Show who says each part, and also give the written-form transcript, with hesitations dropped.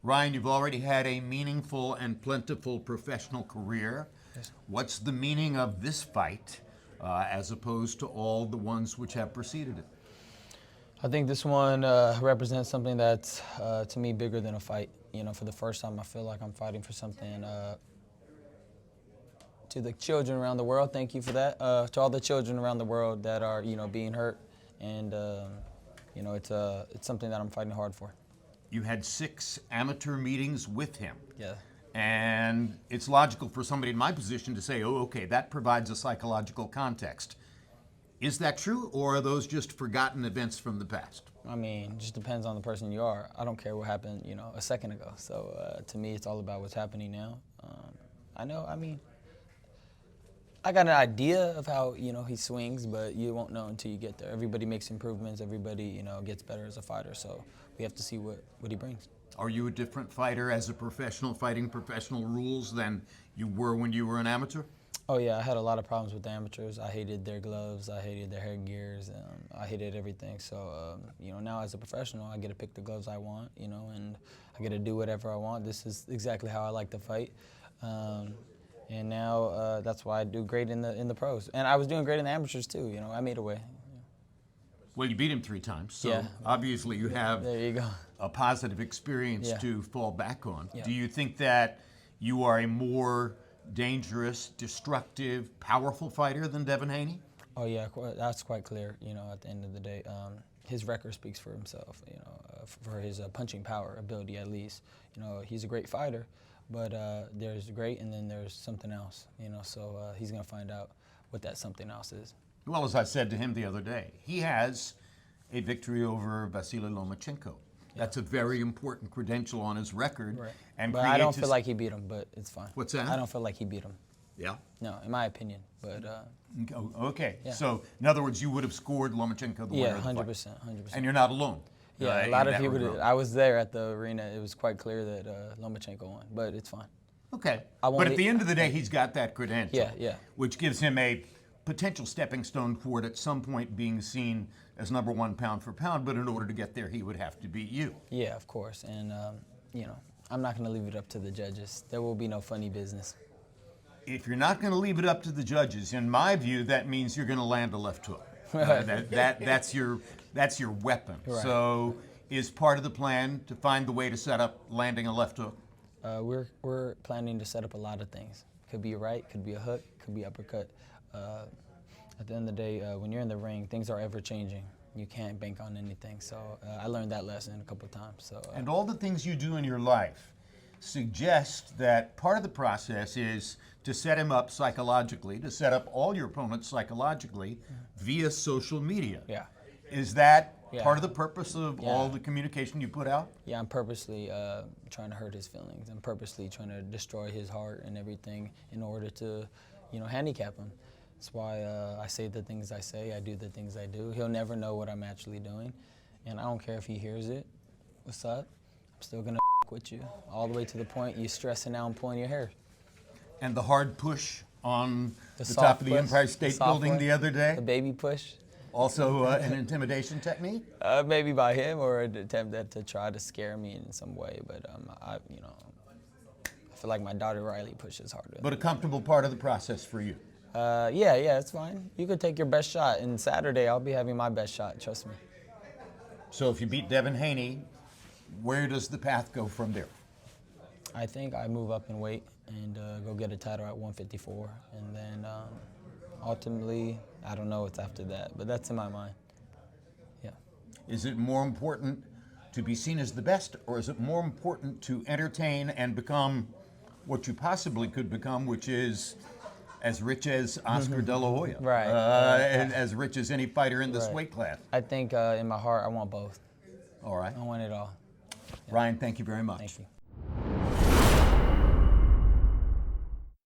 Speaker 1: Ryan, you've already had a meaningful and plentiful professional career.
Speaker 2: Yes.
Speaker 1: What's the meaning of this fight as opposed to all the ones which have preceded it?
Speaker 2: I think this one represents something that's, to me, bigger than a fight. You know, for the first time, I feel like I'm fighting for something. To the children around the world, thank you for that. To all the children around the world that are, being hurt, and it's something that I'm fighting hard for.
Speaker 1: You had 6 amateur meetings with him.
Speaker 2: Yeah.
Speaker 1: And it's logical for somebody in my position to say, oh, okay, that provides a psychological context. Is that true, or are those just forgotten events from the past?
Speaker 2: I mean, it just depends on the person you are. I don't care what happened, a second ago. So to me, it's all about what's happening now. I got an idea of how, he swings, but you won't know until you get there. Everybody makes improvements. Everybody, gets better as a fighter. So we have to see what he brings.
Speaker 1: Are you a different fighter as a professional, fighting professional rules, than you were when you were an amateur?
Speaker 2: Oh, yeah. I had a lot of problems with the amateurs. I hated their gloves. I hated their headgears. I hated everything. So, now as a professional, I get to pick the gloves I want, and I get to do whatever I want. This is exactly how I like to fight. And now that's why I do great in the pros. And I was doing great in the amateurs, too. I made a way.
Speaker 1: Well, you beat him 3 times, so
Speaker 2: yeah.
Speaker 1: Obviously you have
Speaker 2: there you go.
Speaker 1: A positive experience
Speaker 2: Yeah.
Speaker 1: to fall back on.
Speaker 2: Yeah.
Speaker 1: Do you think that you are a more dangerous, destructive, powerful fighter than Devin Haney?
Speaker 2: Oh, yeah, that's quite clear, at the end of the day. His record speaks for himself, for his punching power, ability at least. He's a great fighter, but there's great and then there's something else, so he's going to find out what that something else is.
Speaker 1: Well, as I said to him the other day, he has a victory over Vasily Lomachenko. Yeah. That's a very important credential on his record.
Speaker 2: Right.
Speaker 1: And
Speaker 2: but I don't feel like he beat him, but it's fine.
Speaker 1: What's that?
Speaker 2: I don't feel like he beat him.
Speaker 1: Yeah?
Speaker 2: No, in my opinion, but...
Speaker 1: Okay,
Speaker 2: yeah.
Speaker 1: So in other words, you would have scored Lomachenko the winner of the fight.
Speaker 2: 100%.
Speaker 1: And you're not alone.
Speaker 2: Yeah, a lot of people did. I was there at the arena. It was quite clear that Lomachenko won, but it's fine.
Speaker 1: Okay, but at the end of the day, he's got that credential,
Speaker 2: yeah.
Speaker 1: which gives him a potential stepping stone toward at some point being seen as #1 pound for pound, but in order to get there, he would have to beat you.
Speaker 2: Yeah, of course, and I'm not going to leave it up to the judges. There will be no funny business.
Speaker 1: If you're not going to leave it up to the judges, in my view, that means you're going to land a left hook. That's your weapon.
Speaker 2: Right.
Speaker 1: So is part of the plan to find the way to set up landing a left hook?
Speaker 2: We're planning to set up a lot of things. Could be a right, could be a hook, could be uppercut. At the end of the day, when you're in the ring, things are ever changing. You can't bank on anything. So I learned that lesson a couple of times. So
Speaker 1: and all the things you do in your life suggest that part of the process is to set him up psychologically, to set up all your opponents psychologically via social media.
Speaker 2: Yeah.
Speaker 1: Is that
Speaker 2: Yeah.
Speaker 1: part of the purpose of
Speaker 2: Yeah.
Speaker 1: all the communication you put out?
Speaker 2: Yeah, I'm purposely trying to hurt his feelings. I'm purposely trying to destroy his heart and everything in order to, handicap him. That's why I say the things I say, I do the things I do. He'll never know what I'm actually doing, and I don't care if he hears it. What's up? I'm still gonna with you all the way to the point you're stressing out and pulling your hair.
Speaker 1: And the hard push on the
Speaker 2: soft
Speaker 1: top of the
Speaker 2: push,
Speaker 1: Empire State Building
Speaker 2: push,
Speaker 1: the other day?
Speaker 2: The baby push.
Speaker 1: Also an intimidation technique?
Speaker 2: Maybe by him or an attempt to try to scare me in some way, but I feel like my daughter Riley pushes harder.
Speaker 1: But a comfortable part of the process for you?
Speaker 2: Yeah, it's fine. You could take your best shot, and Saturday I'll be having my best shot, trust me.
Speaker 1: So if you beat Devin Haney, where does the path go from there?
Speaker 2: I think I move up in weight and go get a title at 154, and then ultimately, I don't know what's after that, but that's in my mind. Yeah.
Speaker 1: Is it more important to be seen as the best, or is it more important to entertain and become what you possibly could become, which is as rich as Oscar De La Hoya?
Speaker 2: Right.
Speaker 1: And as rich as any fighter in this weight class?
Speaker 2: I think in my heart, I want both.
Speaker 1: All right.
Speaker 2: I want it all.
Speaker 1: Ryan, thank you very much.
Speaker 2: Thank you.